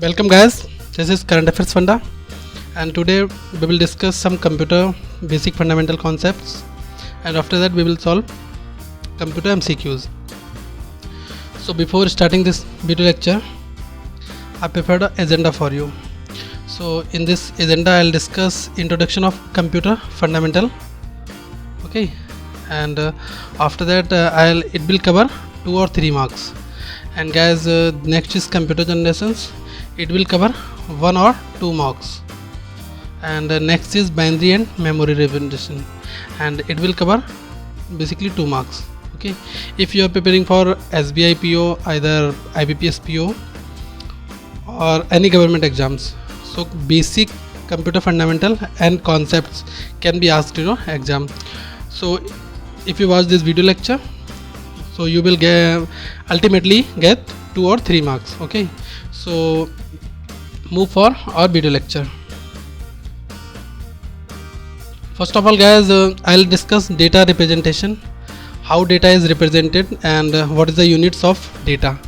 Welcome guys, this is Current Affairs Funda, and today we will discuss some computer basic fundamental concepts, and after that we will solve computer MCQs. So before starting this video lecture, I prepared an agenda for you. So in this agenda I will discuss introduction of computer fundamental, okay, and after that it will cover 2 or 3 marks. And guys, next is computer generations, it will cover 1 or 2 marks. And next is binary and memory representation, and it will cover basically 2 marks. Okay, if you are preparing for SBI PO, either IBPS PO or any government exams, so basic computer fundamental and concepts can be asked in your exam. So if you watch this video lecture, so you will ultimately get 2 or 3 marks. Okay, so move for our video lecture. First of all guys, I'll discuss data representation, how data is represented, and what is the units of data.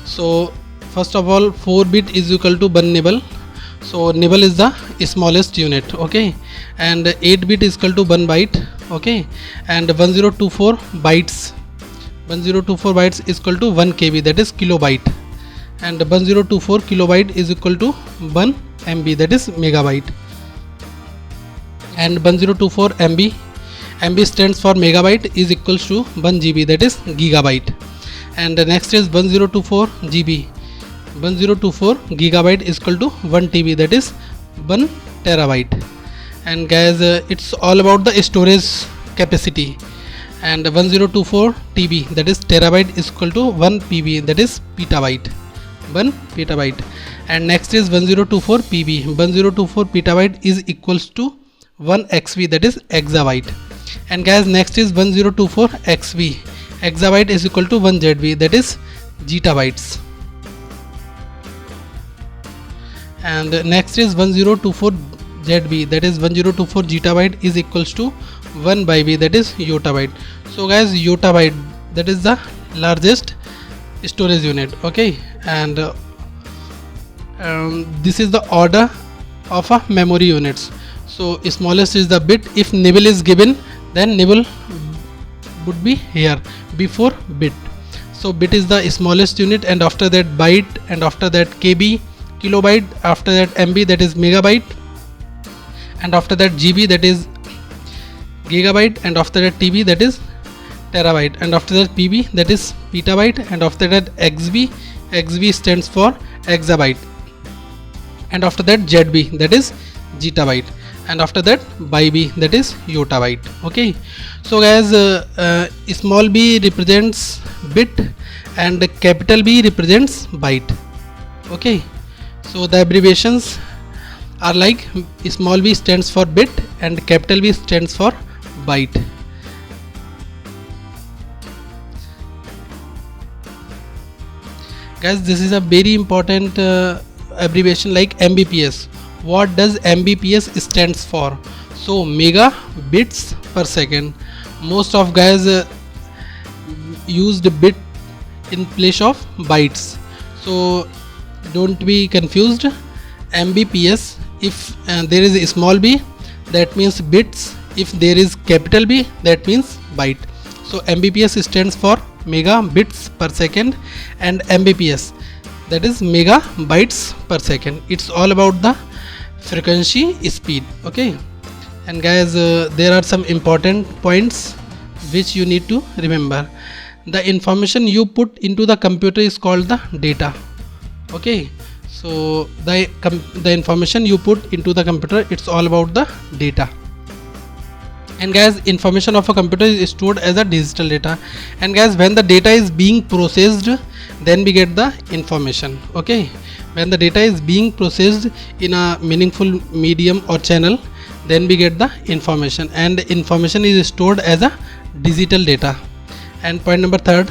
So first of all, 4-bit is equal to 1 nibble. So nibble is the smallest unit, okay, and 8-bit is equal to 1 byte, okay, and 1024 bytes, 1024 bytes is equal to 1 KB, that is kilobyte, and 1024 kilobyte is equal to 1 MB, that is megabyte, and 1024 MB stands for megabyte, is equals to 1 GB, that is gigabyte. And next is 1024 GB, 1024 gigabyte is equal to 1 TB, that is 1 terabyte. And guys, it's all about the storage capacity. And 1024 TB, that is terabyte, is equal to 1 PB, that is petabyte, 1 petabyte. And next is 1024 PB, 1024 petabyte is equals to 1 XV, that is exabyte. And guys, next is 1024 XV, exabyte is equal to 1 ZB, that is zettabytes. And next is 1024 ZB, that is 1024 zettabyte is equals to 1 byte, that is yottabyte. So guys, yottabyte, that is the largest storage unit, okay, and this is the order of a memory units. So smallest is the bit. If nibble is given, then nibble would be here before bit. So bit is the smallest unit, and after that byte, and after that KB, kilobyte, after that MB, that is megabyte, and after that GB, that is gigabyte, and after that TB, that is terabyte, and after that PB, that is petabyte, and after that XB stands for exabyte, and after that ZB, that is zettabyte, and after that byb, that is yottabyte. Okay, so guys, small b represents bit and capital B represents byte. Okay, so the abbreviations are like small b stands for bit and capital B stands for byte. Guys, this is a very important abbreviation, like MBPS. What does MBPS stands for? So mega bits per second. Most of guys used bit in place of bytes, so don't be confused. MBPS, if there is a small b, that means bits. If there is capital B, that means byte. So MBPS stands for mega bits per second, and MBPS, that is mega bytes per second. It's all about the frequency speed. Okay, and guys, there are some important points which you need to remember. The information you put into the computer is called the data. Okay, so the information you put into the computer, it's all about the data. And guys, information of a computer is stored as a digital data, and guys, when the data is being processed, then we get the information. Okay, when the data is being processed in a meaningful medium or channel, then we get the information, and information is stored as a digital data. And point number 3,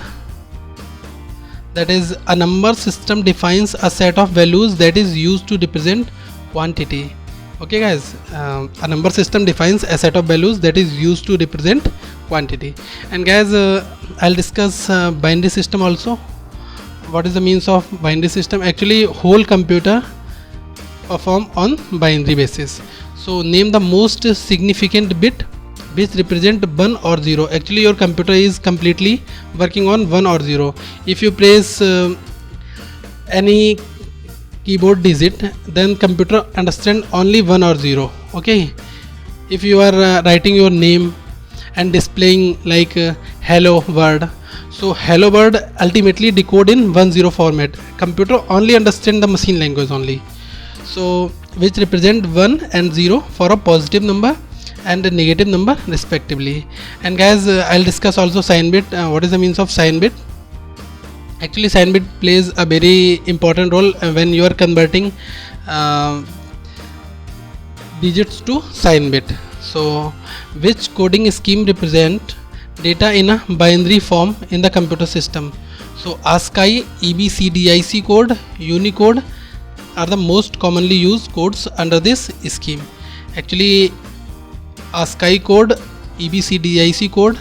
that is, a number system defines a set of values that is used to represent quantity. Okay guys, a number system defines a set of values that is used to represent quantity. And guys, I'll discuss binary system also. what is the means of binary system? Actually whole computer perform on binary basis. So name the most significant bit which represent 1 or 0. Actually your computer is completely working on 1 or 0. If you press any keyboard digit, then computer understand only 1 or 0. Okay, if you are writing your name and displaying like hello world, so hello world ultimately decode in 10 format. Computer only understand the machine language only. So which represent 1 and 0 for a positive number and a negative number respectively. And guys, I'll discuss also sign bit. What is the means of sign bit? Actually sign bit plays a very important role when you are converting digits to sign bit. So which coding scheme represent data in a binary form in the computer system? So ASCII, EBCDIC code, Unicode are the most commonly used codes under this scheme. Actually ASCII code, EBCDIC code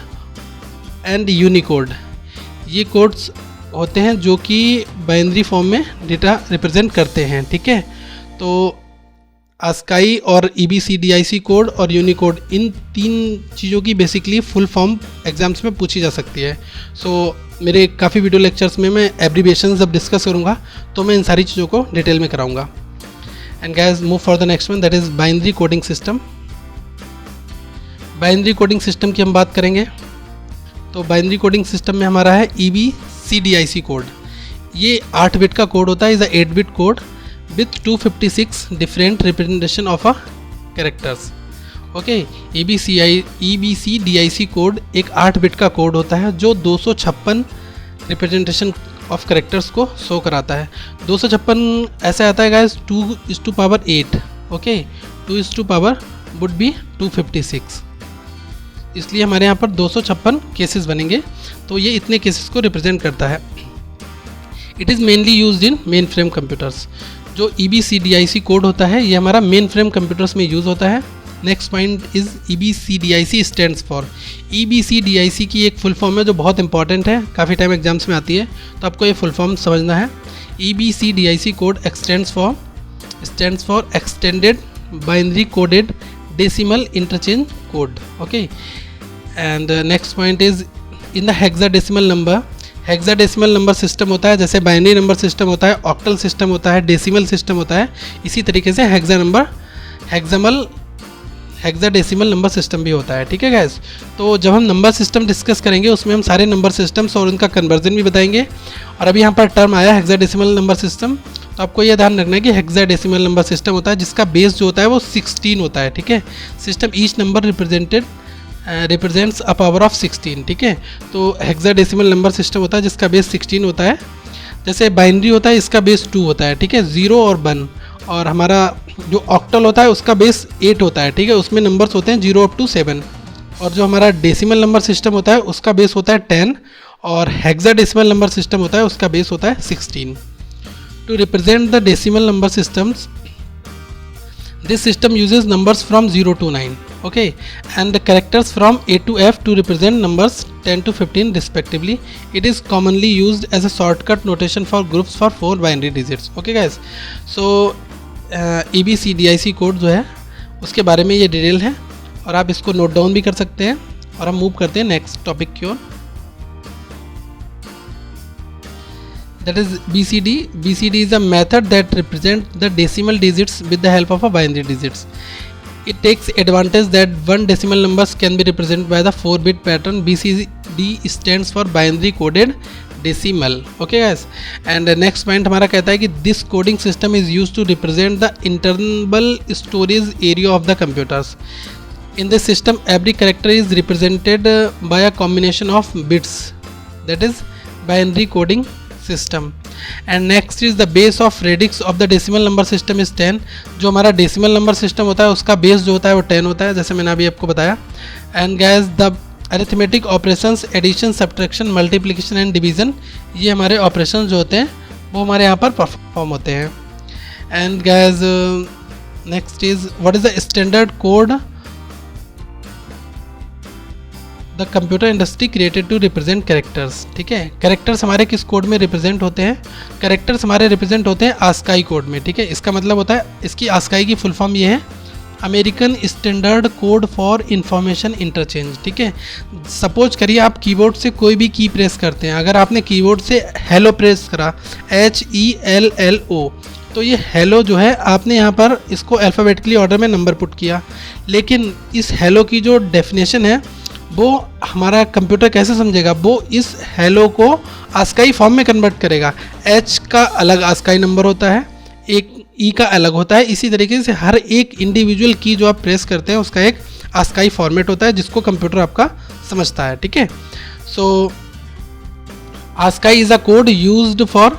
and Unicode, ये codes होते हैं जो कि binary form में data represent करते हैं, ठीक है। तो ASCII और EBCDIC कोड और यूनिकोड, इन तीन चीज़ों की बेसिकली फुल फॉर्म एग्जाम्स में पूछी जा सकती है। सो मेरे काफ़ी वीडियो लेक्चर्स में मैं एब्रीविएशंस जब डिस्कस करूँगा तो मैं इन सारी चीज़ों को डिटेल में कराऊँगा। And guys move for the next one, that is binary coding system. Binary coding system की हम बात करेंगे तो बाइनरी कोडिंग सिस्टम में हमारा है EBCDIC कोड। ये 8 बिट का कोड होता है, is a 8 bit code with 256 different representation of a characters. Okay, EBCDIC code एक 8 बिट का कोड होता है जो 256 रिप्रेजेंटेशन ऑफ कैरेक्टर्स को शो कराता है। 256 ऐसे आता है गाइस 2⁸8। ओके, 2 वुड बी 256, इसलिए हमारे यहाँ पर 256 केसेस बनेंगे। तो ये इतने केसेस को रिप्रेजेंट करता है। It is mainly used in main frame computers. जो EBCDIC कोड होता है ये हमारा मेन फ्रेम कंप्यूटर्स में यूज़ होता है। Next point is EBCDIC stands for. EBCDIC की एक फुल फॉर्म है जो बहुत इंपॉर्टेंट है, काफ़ी टाइम एग्जाम्स में आती है, तो आपको ये फुल फॉर्म समझना है। EBCDIC code stands for extended binary coded decimal interchange code. Okay, and next point is in the hexadecimal number. Hexadecimal number system होता है, जैसे बाइनरी नंबर सिस्टम होता है, ऑक्टल सिस्टम होता है, डेसिमल सिस्टम होता है, इसी तरीके से हेक्साडेसिमल नंबर सिस्टम भी होता है, ठीक है गैस। तो जब हम नंबर सिस्टम डिस्कस करेंगे उसमें हम सारे नंबर सिस्टम्स और उनका कन्वर्जन भी बताएंगे। और अभी यहाँ पर टर्म आया हेक्साडेसिमल नंबर सिस्टम, तो आपको यह ध्यान रखना है कि हेक्साडेसिमल नंबर सिस्टम होता है जिसका बेस जो होता है वो 16 होता है, ठीक है। System each number represents a power of 16, ठीक है। तो हेक्साडेसिमल नंबर सिस्टम होता है जिसका बेस 16 होता है। जैसे बाइनरी होता है इसका बेस 2 होता है, ठीक है, 0 और 1। और हमारा जो ऑक्टल होता है उसका बेस 8 होता है, ठीक है, उसमें नंबर्स होते हैं 0 अप टू 7। और जो हमारा डेसिमल नंबर सिस्टम होता है उसका बेस होता है 10 और हेक्साडेसिमल नंबर सिस्टम होता है उसका बेस होता है 16। To represent the decimal number systems, this system uses numbers from 0 to 9, okay, and the characters from A to F to represent numbers 10 to 15 respectively. It is commonly used as a shortcut notation for groups for 4 binary digits. Okay guys, so EBCDIC code जो है उसके बारे में ये detail है और आप इसको नोट डाउन भी कर सकते हैं। और हम मूव करते हैं नेक्स्ट टॉपिक की ओर, that is BCD. BCD is a method that represents the decimal digits with the help of a binary digits. It takes advantage that one decimal numbers can be represented by the 4-bit pattern. BCD stands for binary coded decimal. Okay guys, and next point हमारा कहता है कि this coding system is used to represent the internal storage area of the computers. In this system, every character is represented by a combination of bits, that is binary coding system. And next is the base of radix of the decimal number system is 10। जो हमारा decimal number system होता है उसका base जो होता है वो 10 होता है, जैसे मैंने अभी आपको बताया। And guess the arithmetic operations, addition, subtraction, multiplication and division, ये हमारे ऑपरेशन जो होते हैं वो हमारे यहाँ पर परफॉर्म होते हैं। And guess next is what is the standard code. The the computer industry created to represent characters. ठीक है, कैरेक्टर्स हमारे किस कोड में रिप्रेजेंट होते हैं? कैरेक्टर्स हमारे रिप्रेजेंट होते हैं आस्काई कोड में। ठीक है, इसका मतलब होता है, इसकी आस्काई की फुल फॉर्म ये है, American standard code for information interchange. ठीक है, सपोज करिए आप कीबोर्ड से कोई भी की प्रेस करते हैं, अगर आपने कीबोर्ड से हेलो प्रेस करा, HELLO, तो ये हेलो जो है आपने यहाँ पर इसको अल्फ़ाबेटिकली ऑर्डर में नंबर पुट किया, लेकिन इस हेलो की जो डेफिनेशन है वो हमारा कंप्यूटर कैसे समझेगा? वो इस हेलो को आस्काई फॉर्म में कन्वर्ट करेगा। H का अलग आस्काई नंबर होता है, एक ई का अलग होता है, इसी तरीके से हर एक इंडिविजुअल की जो आप प्रेस करते हैं उसका एक आस्काई फॉर्मेट होता है जिसको कंप्यूटर आपका समझता है। ठीक है, so ASCII is a code used for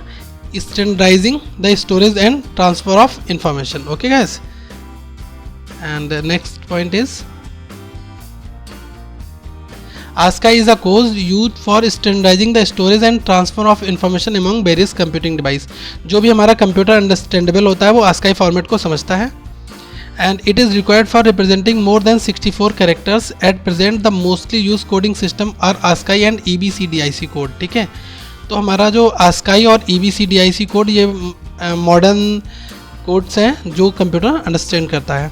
standardizing the storage and transfer of information. Okay guys, and the next point is ASCII is a code used for standardizing the storage and transfer of information among various computing device. जो भी हमारा computer understandable होता है वो ASCII format को समझता है, and it is required for representing more than 64 characters. At present the mostly used coding system are ASCII and EBCDIC code. ठीक है, तो हमारा जो ASCII और EBCDIC कोड ये मॉडर्न कोड्स हैं जो कंप्यूटर अंडरस्टैंड करता है।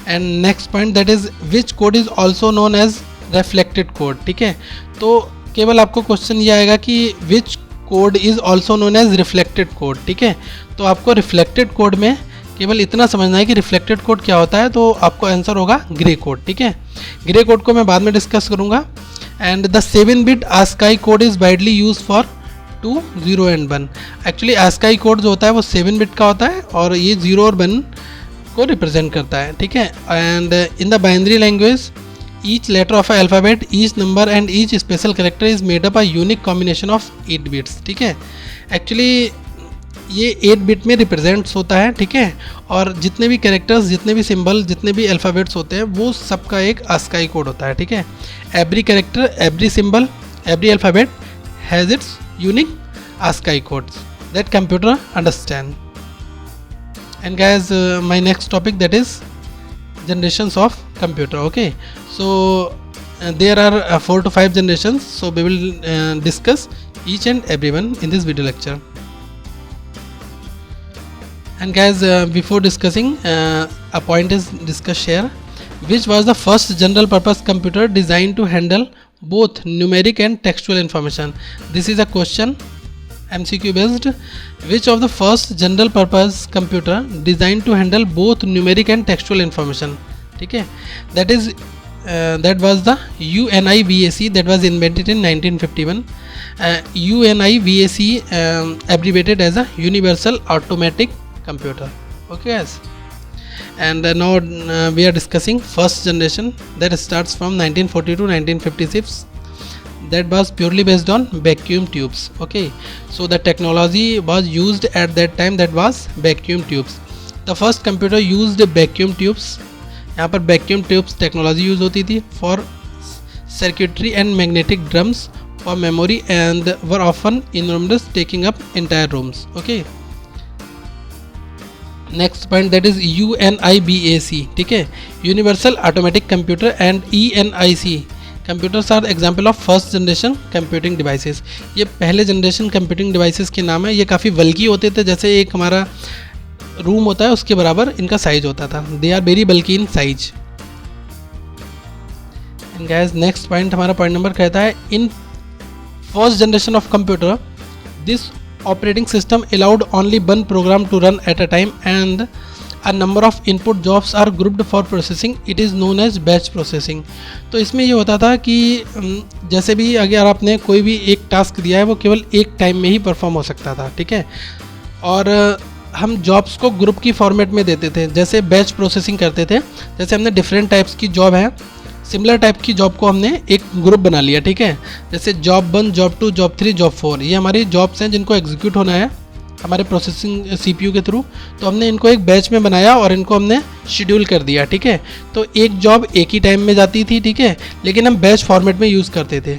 And next point that is which code is also known as reflected code. ठीक है, तो केवल आपको क्वेश्चन ये आएगा कि which code is also known as reflected code. ठीक है, तो आपको रिफ्लेक्टेड कोड में केवल इतना समझना है कि रिफ्लेक्टेड कोड क्या होता है, तो आपको आंसर होगा ग्रे कोड। ठीक है, ग्रे कोड को मैं बाद में डिस्कस करूँगा। And the 7-bit ASCII code is widely use for 2, 0 and 1। Actually ASCII code जो होता है वो 7-bit का होता है और ये 0 और 1 को रिप्रेजेंट करता है। ठीक है, and in the binary language each letter of alphabet, each number and each special character is made up a unique combination of 8 bits. ठीक है, एक्चुअली ये 8 बिट में रिप्रेजेंट्स होता है। ठीक है, और जितने भी कैरेक्टर्स, जितने भी सिंबल, जितने भी अल्फ़ाबेट्स होते हैं वो सबका एक ASCII कोड होता है। ठीक है, every character, every symbol, every alphabet has its unique ASCII codes that computer understand. And guys, my next topic that is generations of computer. Okay, so there are 4 to 5 generations, so we will discuss each and every one in this video lecture. And guys, before discussing, a point is discussed here. Which was the first general purpose computer designed to handle both numeric and textual information? This is a question, MCQ based. Which of the first general purpose computer designed to handle both numeric and textual information? ठीक है, that was the UNIVAC that was invented in 1951. UNIVAC abbreviated as a Universal Automatic Computer. Okay guys, and now we are discussing first generation that starts from 1940 to 1956. That was purely based on vacuum tubes. Okay, so the technology was used at that time, that was vacuum tubes. The first computer used vacuum tubes. यहाँ पर vacuum tubes technology use होती थी for circuitry and magnetic drums for memory and were often enormous, taking up entire rooms. Okay, next point that is UNIBAC। ठीक है, universal automatic computer and ENIC computers are example of first generation computing devices. ये पहले generation computing devices के नाम है। ये काफ़ी बल्कि होते थे, जैसे एक हमारा रूम होता है उसके बराबर इनका साइज होता था। दे आर वेरी बल्कि in size. And guys, next point हमारा पॉइंट नंबर कहता है in first generation of computer this operating system allowed only one program to run at a time and a number of input jobs are grouped for processing. It is known as batch processing. तो इसमें ये होता था कि जैसे भी अगर आपने कोई भी एक टास्क दिया है वो केवल एक टाइम में ही परफॉर्म हो सकता था। ठीक है, और हम जॉब्स को ग्रुप की फॉर्मेट में देते थे, जैसे बैच प्रोसेसिंग करते थे। जैसे हमने डिफरेंट टाइप्स की जॉब है, सिमिलर टाइप की जॉब को हमने एक ग्रुप बना लिया। ठीक है, जैसे जॉब 1, जॉब 2, जॉब 3, जॉब 4, ये हमारी जॉब्स हैं जिनको एग्जीक्यूट होना है हमारे प्रोसेसिंग CPU के थ्रू। तो हमने इनको एक बैच में बनाया और इनको हमने शेड्यूल कर दिया। ठीक है, तो एक जॉब एक ही टाइम में जाती थी। ठीक है, लेकिन हम बैच फॉर्मेट में यूज़ करते थे।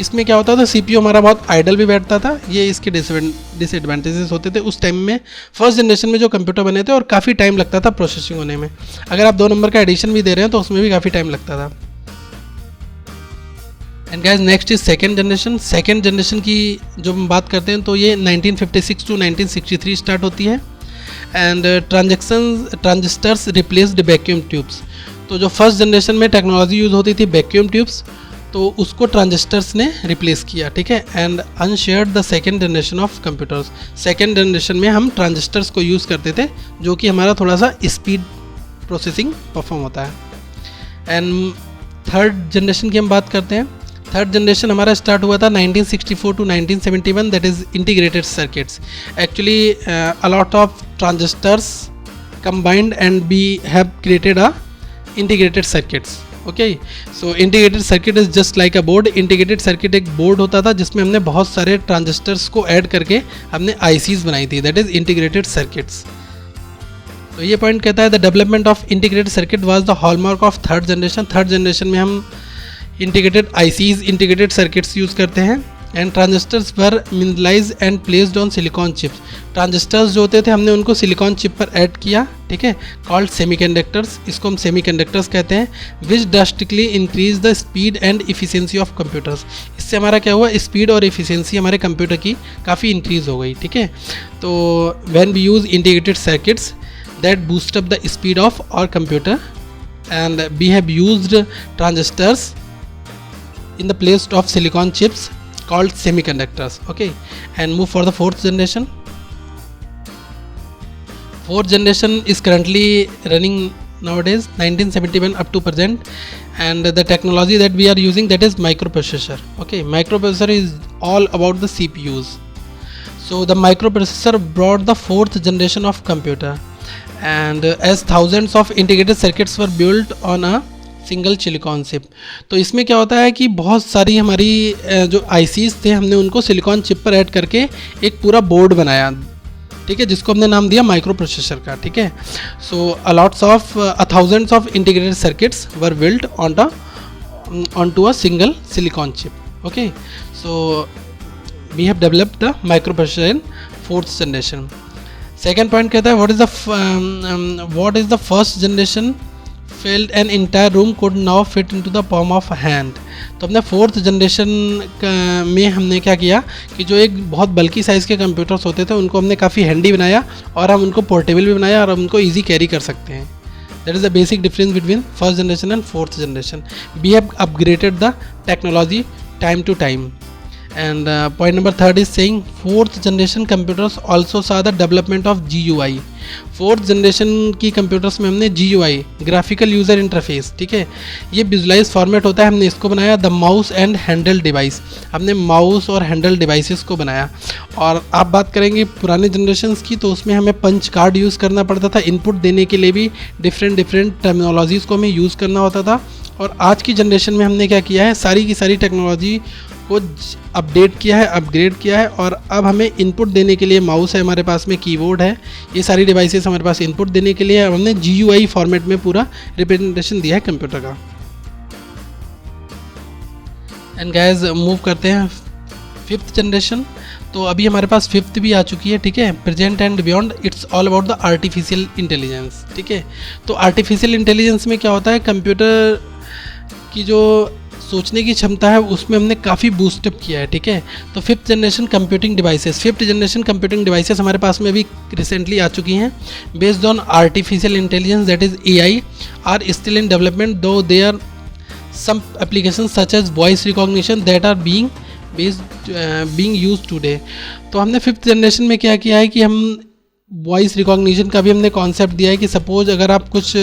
इसमें क्या होता था, CPU हमारा बहुत आइडल भी बैठता था। ये इसके डिसएडवांटेजेस होते थे उस टाइम में। फर्स्ट जनरेशन में जो कंप्यूटर बने थे और काफ़ी टाइम लगता था प्रोसेसिंग होने में। अगर आप 2 नंबर का एडिशन भी दे रहे हैं तो उसमें भी काफ़ी टाइम लगता था। And guys next is second generation. Second generation की जब हम बात करते हैं तो ये 1956 टू 1963 स्टार्ट होती है। And transistors replaced vacuum tubes. तो जो फर्स्ट जनरेशन में टेक्नोलॉजी यूज़ होती थी वैक्यूम ट्यूब्स, तो उसको ट्रांजिस्टर्स ने रिप्लेस किया, ठीक है। And unshared the second generation of computers. Second generation में हम ट्रांजिस्टर्स को यूज़ करते थे, जो कि हमारा थोड़ा सा स्पीड प्रोसेसिंग परफॉर्म होता है। एंड थर्ड जनरेशन की हम बात करते हैं। थर्ड जनरेशन हमारा स्टार्ट हुआ था 1964 to 1971, that is integrated circuits. Actually a lot of transistors combined and we have created a integrated circuits. Okay, so integrated circuit is just like a board. Integrated circuit एक board होता था जिसमें हमने बहुत सारे transistors को add करके हमने आईसीज बनाई थी, दैट इज़ इंटीग्रेटेड सर्किट्स। तो ये पॉइंट कहता है the development of integrated circuit was the hallmark of third generation. Third generation में हम integrated ICs, integrated circuits use करते हैं। And transistors were mineralise and placed on silicon chips. Transistors जो होते थे हमने उनको सिलिकॉन चिप पर ऐड किया, ठीक है, कॉल्ड सेमीकंडक्टर्स, इसको हम सेमीकंडक्टर्स कहते हैं। Which drastically increase the speed and efficiency of computers. इससे हमारा क्या हुआ, स्पीड और इफिशिएंसी हमारे कंप्यूटर की काफ़ी इंक्रीज़ हो गई, ठीक है। तो when we use integrated circuits that boost up the speed of our computer and we have used transistors in the place of silicon chips called semiconductors. Okay, and move for the fourth generation. Fourth generation is currently running nowadays 1971 up to present, and the technology that we are using, that is microprocessor. Okay, microprocessor is all about the CPUs. So the microprocessor brought the fourth generation of computer, and as thousands of integrated circuits were built on a single silicon chip. तो इसमें क्या होता है कि बहुत सारी हमारी जो आईसीज थे हमने उनको सिलिकॉन चिप पर ऐड करके एक पूरा बोर्ड बनाया, ठीक है, जिसको हमने नाम दिया माइक्रो प्रोसेसर का, ठीक है। So a lots of thousands of integrated circuits were built on to a single silicon chip. Okay, so we have developed the micro processor in fourth generation. Second point कहता है what is the first generation filled an entire room could now fit into the palm of hand. तो हमने fourth generation में हमने क्या किया कि जो एक बहुत बल्कि साइज़ के कंप्यूटर्स होते थे उनको हमने काफ़ी हैंडी बनाया और हम उनको पोर्टेबल भी बनाया और हम उनको ईजी कैरी कर सकते हैं। That is the basic difference between first generation and fourth generation. We have upgraded the technology time to time. And point number third is saying fourth generation computers also saw the development of GUI. Fourth generation की computers में हमने GUI, graphical user interface, ठीक है, ये visualise format होता है, हमने इसको बनाया। The mouse and handle device, हमने माउस और हैंडल डिवाइसेस को बनाया। और आप बात करेंगे पुराने जनरेशन्स की तो उसमें हमें पंच कार्ड यूज़ करना पड़ता था, इनपुट देने के लिए भी डिफरेंट टर्मिनोलॉजीज़ को हमें यूज़ करना होता था। और आज की जनरेशन में हमने क्या किया है, सारी की सारी टेक्नोलॉजी को अपडेट किया है, अपग्रेड किया है, और अब हमें इनपुट देने के लिए माउस है, हमारे पास में कीबोर्ड है, ये सारी डिवाइसेस हमारे पास इनपुट देने के लिए हमने GUI फॉर्मेट में पूरा रिप्रेजेंटेशन दिया है कंप्यूटर का। एंड गाइस मूव करते हैं फिफ्थ जनरेशन। तो अभी हमारे पास फिफ्थ भी आ चुकी है, ठीक है, present and beyond. It's all about the artificial intelligence, ठीक है। तो आर्टिफिशियल इंटेलिजेंस में क्या होता है, कंप्यूटर की जो सोचने की क्षमता है उसमें हमने काफ़ी बूस्टअप किया है, ठीक है। तो fifth generation computing devices, fifth generation computing devices हमारे पास में अभी रिसेंटली आ चुकी हैं। Based on artificial intelligence, that is AI, are still in development, though they are some application such as voice recognition that are being used today. तो हमने fifth generation में क्या किया है कि हम वॉइस रिकॉग्निशन का भी हमने कॉन्सेप्ट दिया है कि सपोज अगर आप कुछ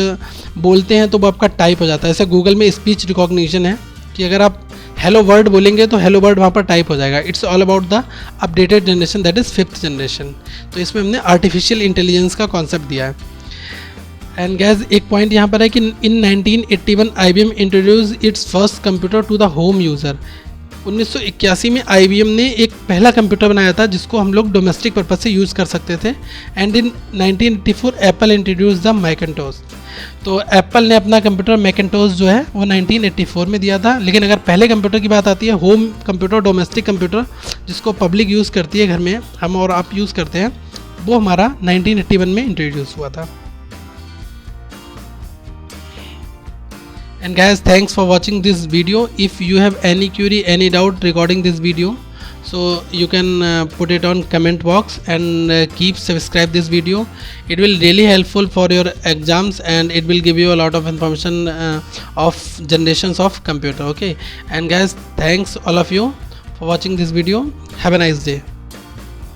बोलते हैं तो वो आपका टाइप हो जाता है। जैसे गूगल में स्पीच रिकॉग्निशन है कि अगर आप हेलो वर्ड बोलेंगे तो हेलो वर्ड वहाँ पर टाइप हो जाएगा। It's all about the updated generation, that is fifth generation. तो इसमें हमने आर्टिफिशियल इंटेलिजेंस का कॉन्सेप्ट दिया है। एंड गैस एक पॉइंट यहाँ पर है कि in 1981 IBM introduce its first computer to the home user. 1981 में IBM ने एक पहला कंप्यूटर बनाया था जिसको हम लोग डोमेस्टिक पर्पज से यूज़ कर सकते थे। And in 1984 Apple introduce the Macintosh. तो एप्पल ने अपना कंप्यूटर मैकिन्टोश जो है वो 1984 में दिया था। लेकिन अगर पहले कंप्यूटर की बात आती है, होम कंप्यूटर, डोमेस्टिक कंप्यूटर जिसको पब्लिक यूज़ करती है, घर में हम और आप यूज़ करते हैं, वो हमारा 1981 में इंट्रोड्यूस हुआ था। And guys, thanks for watching this video. If you have any query, any doubt regarding this video, so you can put it on comment box, and keep subscribe this video. It will really helpful for your exams, and it will give you a lot of information of generations of computer. Okay, and guys, thanks all of you for watching this video. Have a nice day.